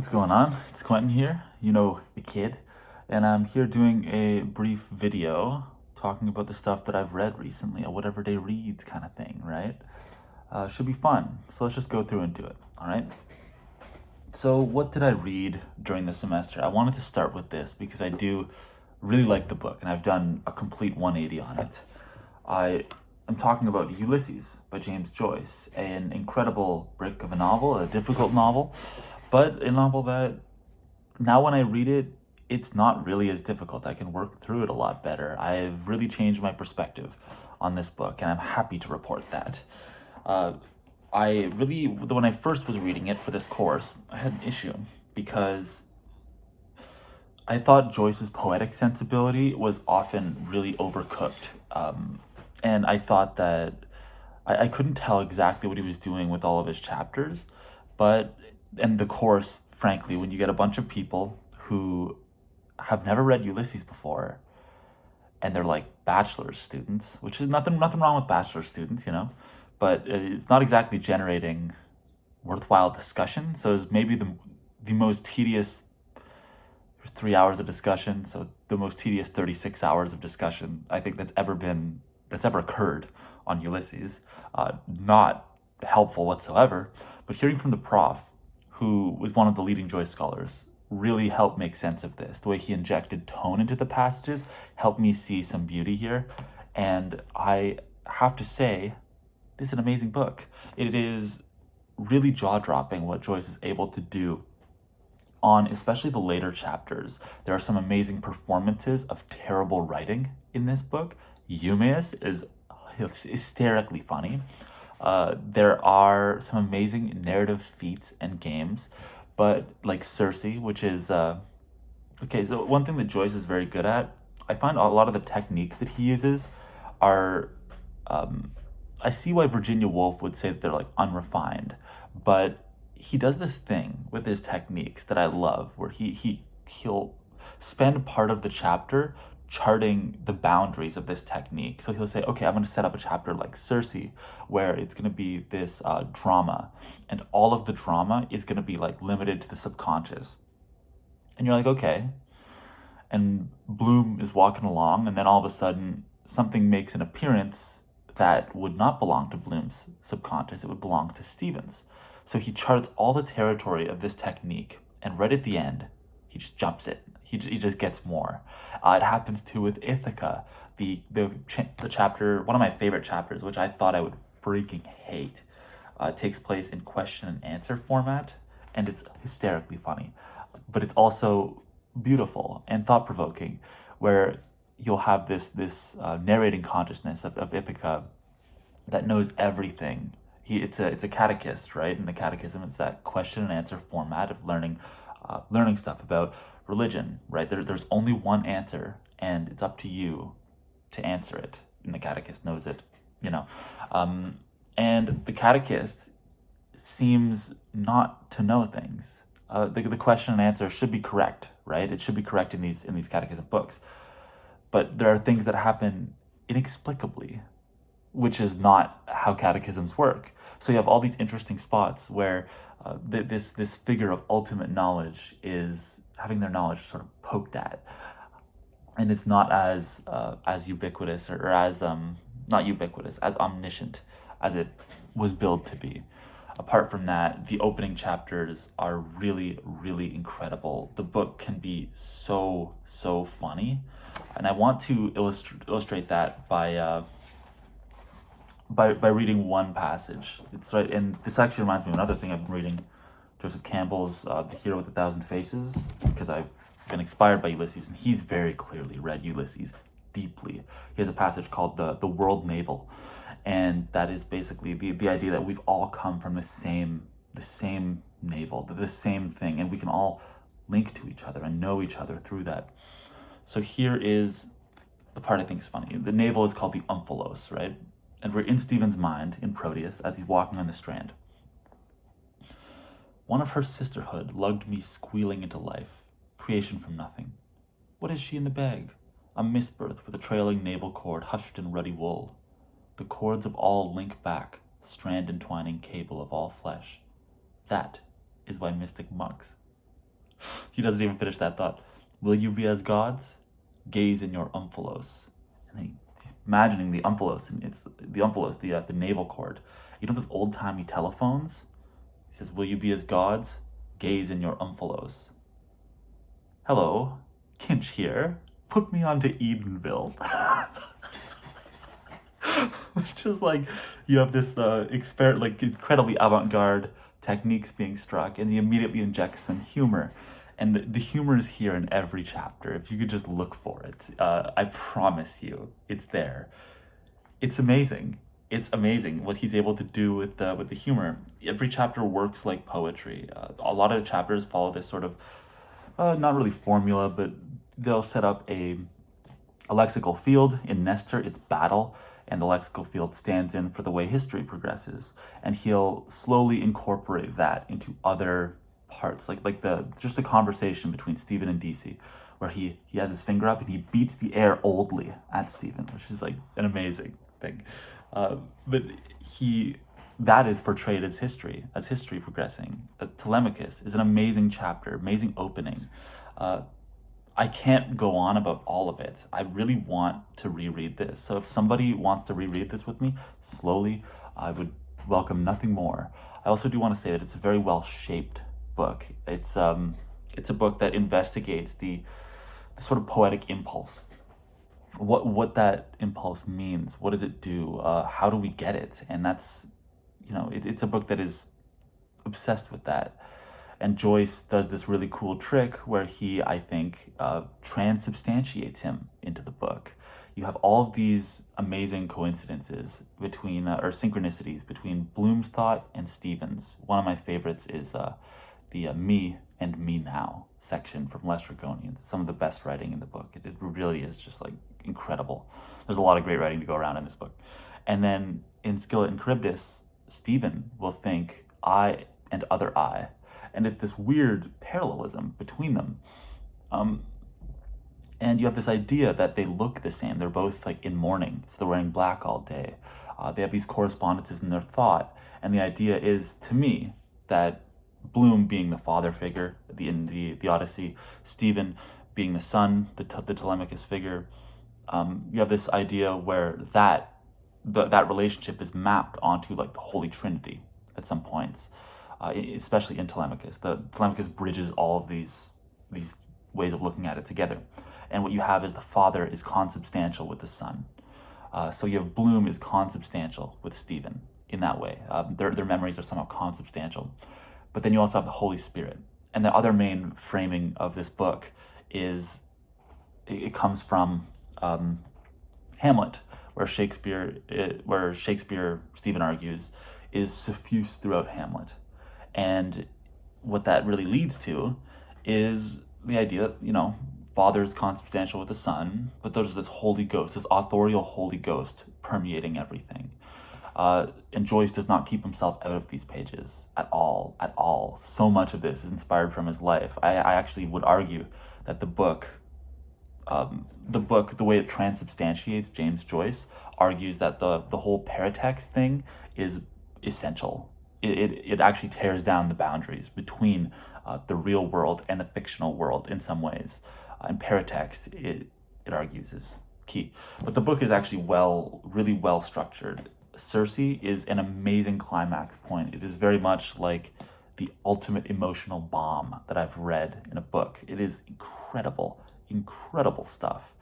What's going on? It's Quentin here, the kid, and I'm here doing a brief video talking about the stuff that I've read recently, a Whateverday Reads kind of thing, right? Should be fun, so let's just go through and do it, all right? So what did I read during the semester? I wanted to start with this because I do really like the book, and I've done a complete 180 on it. I'm talking about Ulysses by James Joyce, an incredible brick of a novel, a difficult novel, but a novel that now when I read it, it's not really as difficult. I can work through it a lot better. I've really changed my perspective on this book, and I'm happy to report that. When I first was reading it for this course, I had an issue because I thought Joyce's poetic sensibility was often really overcooked. And I thought that I couldn't tell exactly what he was doing with all of his chapters, and the course, frankly, when you get a bunch of people who have never read Ulysses before, and they're like bachelor's students, which is nothing wrong with bachelor's students, but it's not exactly generating worthwhile discussion. So it's maybe the most tedious 3 hours of discussion, so the most tedious 36 hours of discussion I think that's ever occurred on Ulysses. Not helpful whatsoever, but hearing from the prof, who was one of the leading Joyce scholars, really helped make sense of this. The way he injected tone into the passages helped me see some beauty here, and I have to say, this is an amazing book. It is really jaw-dropping what Joyce is able to do on especially the later chapters. There are some amazing performances of terrible writing in this book. Eumaeus is hysterically funny. There are some amazing narrative feats and games, but like Circe, which is okay. So one thing that Joyce is very good at, I find a lot of the techniques that he uses are. I see why Virginia Woolf would say that they're like unrefined, but he does this thing with his techniques that I love, where he'll spend part of the chapter charting the boundaries of this technique. So he'll say, okay, I'm going to set up a chapter like Circe, where it's going to be this drama, and all of the drama is going to be like limited to the subconscious. And you're like, okay. And Bloom is walking along, and then all of a sudden something makes an appearance that would not belong to Bloom's subconscious. It would belong to Stephen's. So he charts all the territory of this technique, and right at the end, he just jumps it. He just gets more. It happens too with Ithaca, the chapter, one of my favorite chapters, which I thought I would freaking hate. Takes place in question and answer format, and it's hysterically funny, but it's also beautiful and thought-provoking, where you'll have this narrating consciousness of Ithaca that knows everything. It's a catechist, right? In the catechism, it's that question and answer format of learning stuff about religion, right? There's only one answer, and it's up to you to answer it. And the catechist knows it, and the catechist seems not to know things. The question and answer should be correct, right? It should be correct in these catechism books. But there are things that happen inexplicably, which is not how catechisms work. So you have all these interesting spots where this figure of ultimate knowledge is having their knowledge sort of poked at, and it's not as ubiquitous or as not ubiquitous, as omniscient as it was billed to be. Apart from that, the opening chapters are really, really incredible. The book can be so funny, and I want to illustrate that by reading one passage. It's right, and this actually reminds me of another thing I've been reading, Joseph Campbell's The Hero with a Thousand Faces, because I've been inspired by Ulysses, and he's very clearly read Ulysses deeply. He has a passage called the World Navel, and that is basically the idea that we've all come from the same navel, the same thing, and we can all link to each other and know each other through that. So here is the part I think is funny. The navel is called the omphalos, right? And we're in Stephen's mind, in Proteus, as he's walking on the strand. One of her sisterhood lugged me squealing into life, creation from nothing. What is she in the bag? A misbirth with a trailing navel cord hushed in ruddy wool. The cords of all link back, strand entwining cable of all flesh. That is why mystic monks He doesn't even finish that thought. Will you be as gods? Gaze in your umphalos. And then he's imagining the umphalos, and it's the umphalos, the navel cord. You know those old-timey telephones? He says, will you be as gods? Gaze in your umphalos. Hello, Kinch here. Put me onto Edenville. Which is like, you have this incredibly avant-garde techniques being struck, and he immediately injects some humor. And the humor is here in every chapter. If you could just look for it, I promise you, it's there. It's amazing. It's amazing what he's able to do with the humor. Every chapter works like poetry. A lot of the chapters follow this sort of, not really formula, but they'll set up a lexical field. In Nestor, it's battle, and the lexical field stands in for the way history progresses. And he'll slowly incorporate that into other parts, like the conversation between Stephen and DC, where he has his finger up and he beats the air oldly at Stephen, which is like an amazing thing. But that is portrayed as history progressing. Telemachus is an amazing chapter, amazing opening. I can't go on about all of it. I really want to reread this. So if somebody wants to reread this with me slowly, I would welcome nothing more. I also do want to say that it's a very well shaped book. It's a book that investigates the sort of poetic impulse. What that impulse means. What does it do? How do we get it? And that's, it's a book that is obsessed with that. And Joyce does this really cool trick where he, I think, transubstantiates him into the book. You have all of these amazing coincidences between, or synchronicities between Bloom's thought and Stephen's. One of my favorites is the me and me now section from Les Draconians. Some of the best writing in the book. It really is just like incredible. There's a lot of great writing to go around in this book. And then in Skillet and Charybdis, Stephen will think I and other I. And it's this weird parallelism between them. And you have this idea that they look the same. They're both like in mourning, so they're wearing black all day. They have these correspondences in their thought. And the idea is, to me, that Bloom being the father figure in the Odyssey, Stephen being the son, the Telemachus figure, you have this idea where that relationship is mapped onto like the Holy Trinity at some points. Especially in Telemachus. Telemachus bridges all of these ways of looking at it together. And what you have is the father is consubstantial with the son. So you have Bloom is consubstantial with Stephen in that way. Their memories are somehow consubstantial. But then you also have the Holy Spirit. And the other main framing of this book is, it comes from Hamlet, where Shakespeare, Stephen argues, is suffused throughout Hamlet. And what that really leads to is the idea that, Father is consubstantial with the Son, but there's this Holy Ghost, this authorial Holy Ghost permeating everything. And Joyce does not keep himself out of these pages at all. So much of this is inspired from his life. I actually would argue that the book, the way it transubstantiates James Joyce, argues that the whole paratext thing is essential. It actually tears down the boundaries between the real world and the fictional world in some ways. And paratext, it argues, is key. But the book is actually really well structured. Circe is an amazing climax point. It is very much like the ultimate emotional bomb that I've read in a book. It is incredible stuff.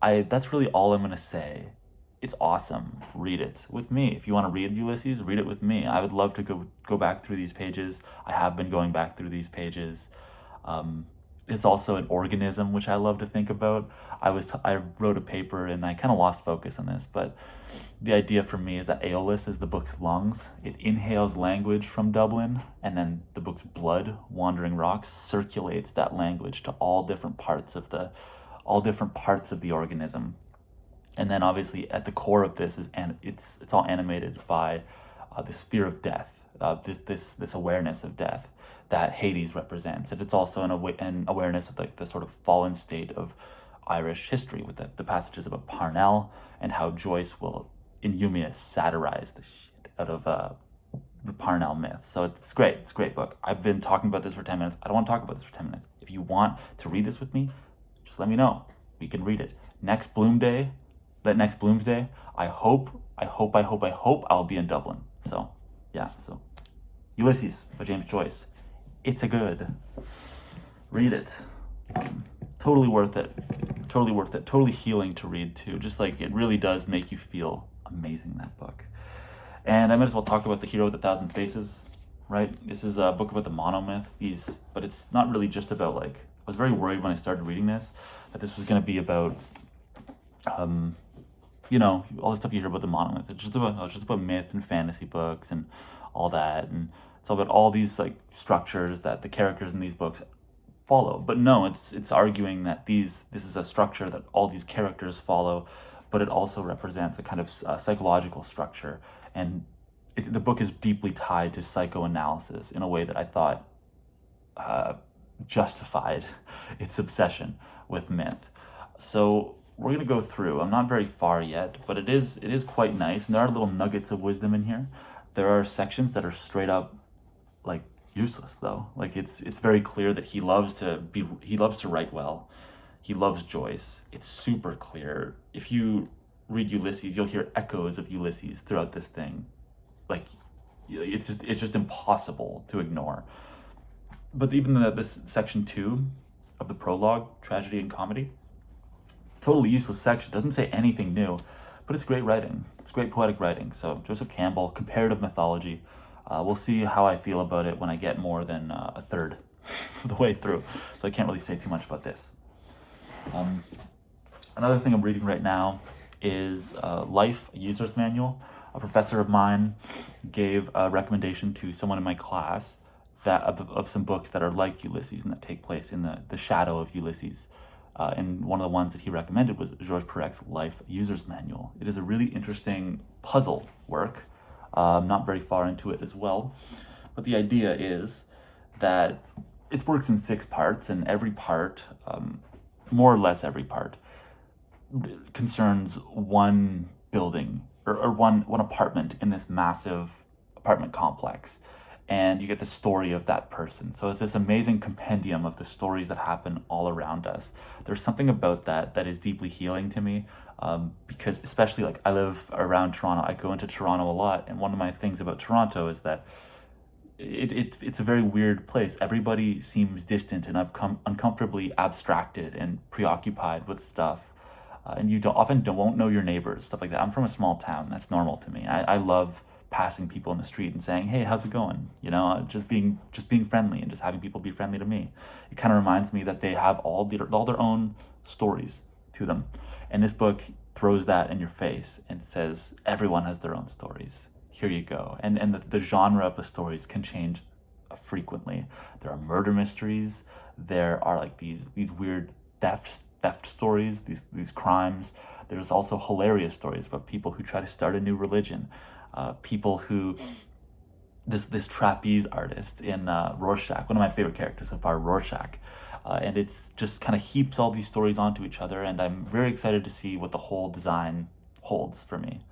That's really all I'm going to say. It's awesome. Read it with me. If you want to read Ulysses, read it with me. I would love to go back through these pages. I have been going back through these pages. It's also an organism, which I love to think about. I wrote a paper and I kind of lost focus on this, but the idea for me is that Aeschylus is the book's lungs. It inhales language from Dublin, and then the book's blood, Wandering Rocks, circulates that language to all different parts of the organism. And then obviously at the core of this is, and it's all animated by this fear of death, this awareness of death that Hades represents. And it's also an awareness of like the sort of fallen state of Irish history with the passages about Parnell and how Joyce will, in Eumaeus, satirize the shit out of the Parnell myth. So it's great. It's a great book. I've been talking about this for 10 minutes. I don't want to talk about this for 10 minutes. If you want to read this with me, just let me know. We can read it. Next Bloomsday, I hope I'll be in Dublin. So, yeah, so Ulysses by James Joyce. It's a good. Read it. Totally worth it. Totally worth it. Totally healing to read too. Just like it really does make you feel amazing, that book. And I might as well talk about The Hero with a Thousand Faces, right? This is a book about the monomyth. But it's not really just about like, I was very worried when I started reading this that this was going to be about, you know, all the stuff you hear about the monomyth. It's just about myth and fantasy books and all that. And it's all about all these like structures that the characters in these books follow. But no, it's arguing that this is a structure that all these characters follow, but it also represents a kind of psychological structure. And the book is deeply tied to psychoanalysis in a way that I thought justified its obsession with myth. So we're going to go through. I'm not very far yet, but it is quite nice. And there are little nuggets of wisdom in here. There are sections that are straight up like useless though. Like it's very clear that he loves to write well. He loves Joyce. It's super clear. If you read Ulysses, you'll hear echoes of Ulysses throughout this thing. Like it's just impossible to ignore. But even this section 2 of the prologue, tragedy and comedy, totally useless section. Doesn't say anything new, but it's great writing. It's great poetic writing. So Joseph Campbell, comparative mythology. We'll see how I feel about it when I get more than a third of the way through. So I can't really say too much about this. Another thing I'm reading right now is Life, a User's Manual. A professor of mine gave a recommendation to someone in my class that of some books that are like Ulysses and that take place in the shadow of Ulysses. And one of the ones that he recommended was Georges Perec's Life, a User's Manual. It is a really interesting puzzle work. I'm not very far into it as well. But the idea is that it works in 6 parts, and every part, more or less every part, concerns one building or one apartment in this massive apartment complex. And you get the story of that person. So it's this amazing compendium of the stories that happen all around us. There's something about that is deeply healing to me, because especially like I live around Toronto. I go into Toronto a lot, and one of my things about Toronto is that it's a very weird place. Everybody seems distant and uncomfortably abstracted and preoccupied with stuff. And you often won't know your neighbors, stuff like that. I'm from a small town. That's normal to me. I love passing people in the street and saying, "Hey, how's it going?" You know, just being friendly and just having people be friendly to me. It kind of reminds me that they have all their own stories to them. And this book throws that in your face and says, everyone has their own stories. Here you go. And the genre of the stories can change frequently. There are murder mysteries. There are like these weird theft stories, these crimes. There's also hilarious stories about people who try to start a new religion. People who, this trapeze artist in Rorschach, one of my favorite characters so far, Rorschach. And it's just kind of heaps all these stories onto each other, and I'm very excited to see what the whole design holds for me.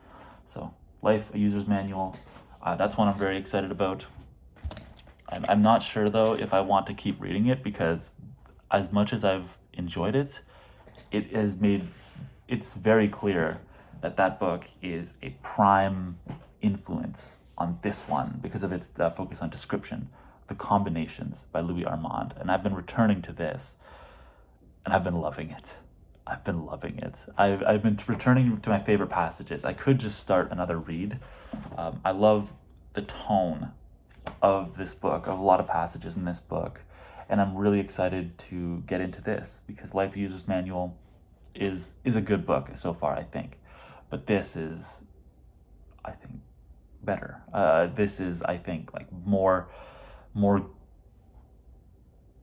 So, Life, a User's Manual, that's one I'm very excited about. I'm not sure, though, if I want to keep reading it, because as much as I've enjoyed it, it's very clear that book is a prime influence on this one because of its focus on description, The Combinations by Louis Armand. And I've been returning to this, and I've been loving it. I've been returning to my favorite passages. I could just start another read. I love the tone of this book, of a lot of passages in this book, and I'm really excited to get into this because Life, a User's Manual is a good book so far, I think. But this is, I think, better. This is, I think, like more.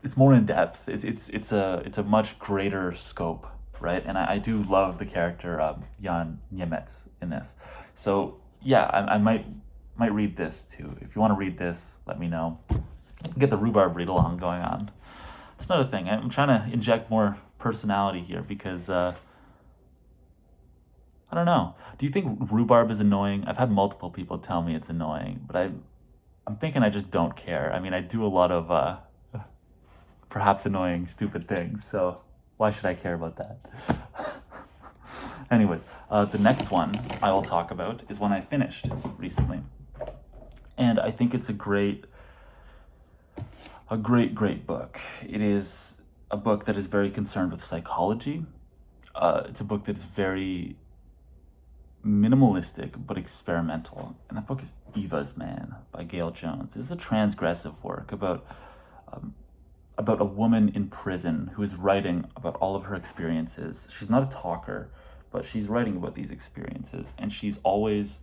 It's more in depth. It's a much greater scope, right? And I do love the character Jan Niemetz in this. So yeah, I might read this too. If you want to read this, let me know. Get the rhubarb read along going on. That's another thing. I'm trying to inject more personality here because I don't know. Do you think rhubarb is annoying? I've had multiple people tell me it's annoying, but I'm thinking I just don't care. I mean, I do a lot of perhaps annoying, stupid things, so why should I care about that? Anyways, the next one I will talk about is one I finished recently. And I think it's a great book. It is a book that is very concerned with psychology. It's a book that is very minimalistic but experimental. And that book is Eva's Man by Gayl Jones. This is a transgressive work about a woman in prison who is writing about all of her experiences. She's not a talker, but she's writing about these experiences, and she's always,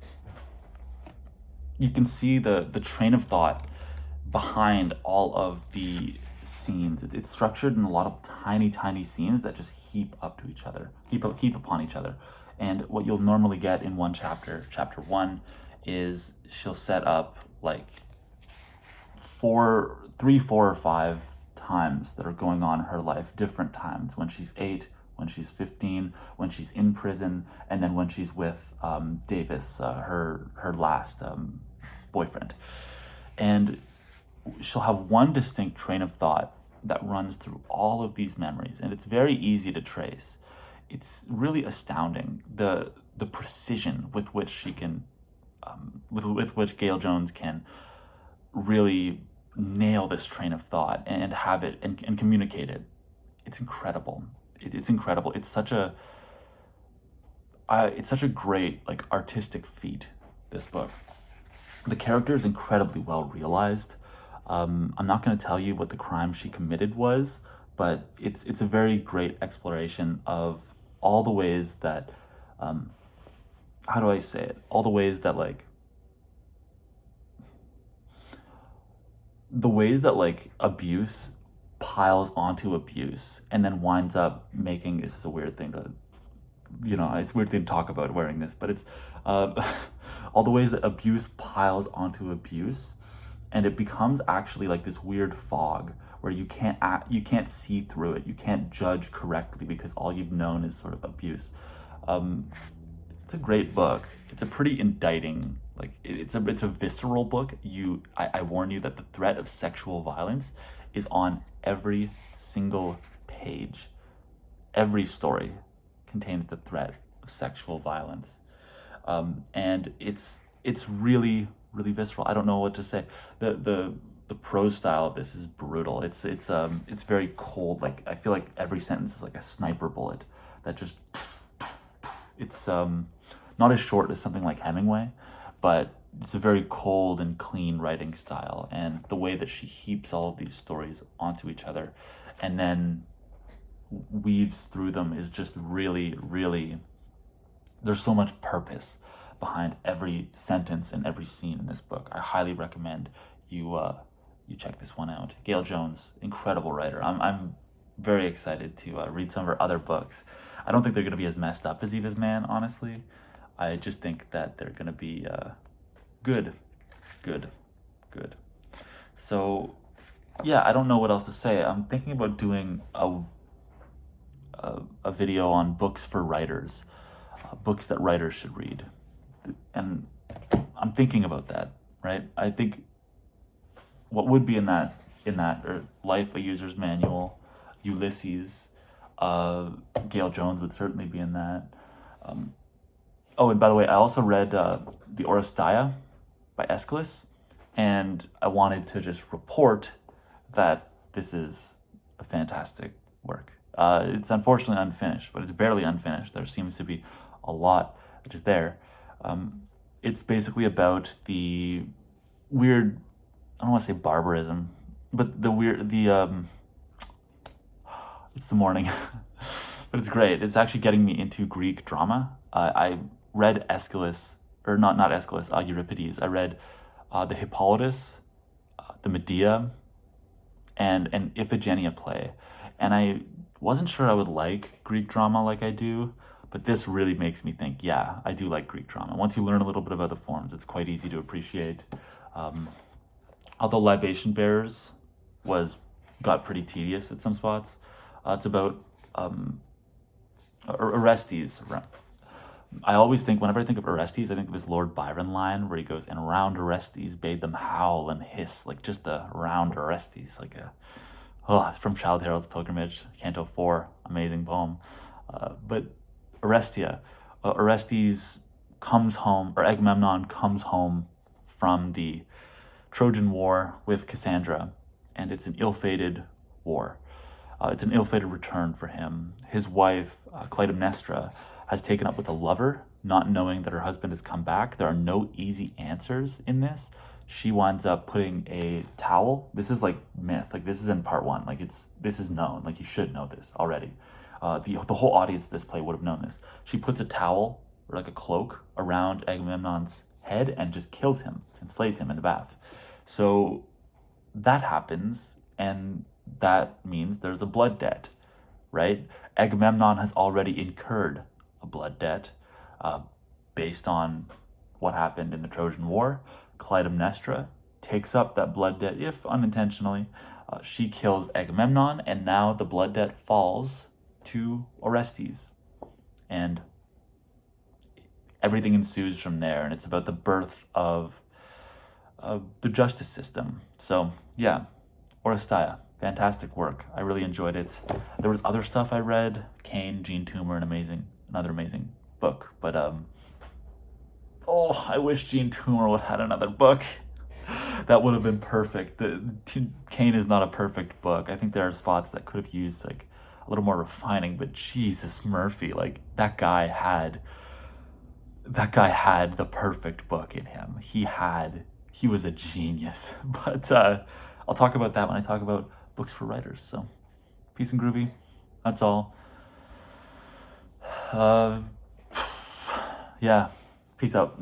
you can see the train of thought behind all of the scenes. It's structured in a lot of tiny scenes that just heap up to each other, heap upon each other. And what you'll normally get in one chapter, chapter 1, is she'll set up like 3, 4, or 5 times that are going on in her life, different times, when she's 8, when she's 15, when she's in prison, and then when she's with Davis, her last boyfriend. And she'll have one distinct train of thought that runs through all of these memories, and it's very easy to trace. It's really astounding, the precision with which she can, with which Gayl Jones can really nail this train of thought and have it and communicate it. It's incredible. It's incredible. It's such a great like artistic feat, this book. The character is incredibly well realized. I'm not going to tell you what the crime she committed was, but it's a very great exploration of all the ways that, how do I say it? All the ways that abuse piles onto abuse and then winds up making, this is a weird thing to, it's a weird thing to talk about wearing this, but it's all the ways that abuse piles onto abuse, and it becomes actually like this weird fog where you can't see through it, you can't judge correctly because all you've known is sort of abuse. It's a great book. It's a pretty indicting, like it's a visceral book. I warn you that the threat of sexual violence is on every single page. Every story contains the threat of sexual violence, and it's really visceral. I don't know what to say. The prose style of this is brutal. It's very cold. Like I feel like every sentence is like a sniper bullet that just. It's not as short as something like Hemingway, but it's a very cold and clean writing style, and the way that she heaps all of these stories onto each other and then weaves through them is just really, there's so much purpose behind every sentence and every scene in this book. I highly recommend you check this one out. Gayl Jones, incredible writer. I'm very excited to read some of her other books. I don't think they're going to be as messed up as Eva's Man, honestly. I just think that they're going to be good. So, yeah, I don't know what else to say. I'm thinking about doing a video on books for writers, books that writers should read. And I'm thinking about that, right? I think what would be in that or Life, a User's Manual, Ulysses, Gayl Jones would certainly be in that. Oh, and by the way, I also read the Oresteia by Aeschylus, and I wanted to just report that this is a fantastic work. It's unfortunately unfinished, but it's barely unfinished. There seems to be a lot that is there. It's basically about the weird, I don't want to say barbarism, but it's the morning, but it's great. It's actually getting me into Greek drama. I read Aeschylus, or not Aeschylus, Euripides. I read the Hippolytus, the Medea, and an Iphigenia play. And I wasn't sure I would like Greek drama like I do, but this really makes me think, yeah, I do like Greek drama. Once you learn a little bit about the forms, it's quite easy to appreciate. Although Libation Bearers got pretty tedious at some spots. It's about Orestes. I always think, whenever I think of Orestes, I think of his Lord Byron line where he goes, and round Orestes bade them howl and hiss, like just the round Orestes, like a, oh, it's from Childe Harold's Pilgrimage, Canto 4, amazing poem. But Oresteia, Orestes comes home, or Agamemnon comes home from the Trojan War with Cassandra, and it's an ill-fated war. It's an ill-fated return for him. His wife, Clytemnestra, has taken up with a lover, not knowing that her husband has come back. There are no easy answers in this. She winds up putting a towel. This is like myth. Like, this is in part 1. Like, this is known. Like, you should know this already. The whole audience of this play would have known this. She puts a towel, or like a cloak, around Agamemnon's head and just kills him and slays him in the bath. So that happens, and that means there's a blood debt, right? Agamemnon has already incurred a blood debt based on what happened in the Trojan War. Clytemnestra takes up that blood debt, if unintentionally. She kills Agamemnon, and now the blood debt falls to Orestes. And everything ensues from there, and it's about the birth of the justice system. So, yeah, Oresteia, fantastic work. I really enjoyed it. There was other stuff I read, Cain, Jean Toomer, another amazing book. But I wish Jean Toomer would have had another book. That would have been perfect. Cain is not a perfect book. I think there are spots that could have used like a little more refining, but Jesus Murphy, like that guy had the perfect book in him. He was a genius. But I'll talk about that when I talk about books for writers. So, peace and groovy. That's all. Yeah, peace out.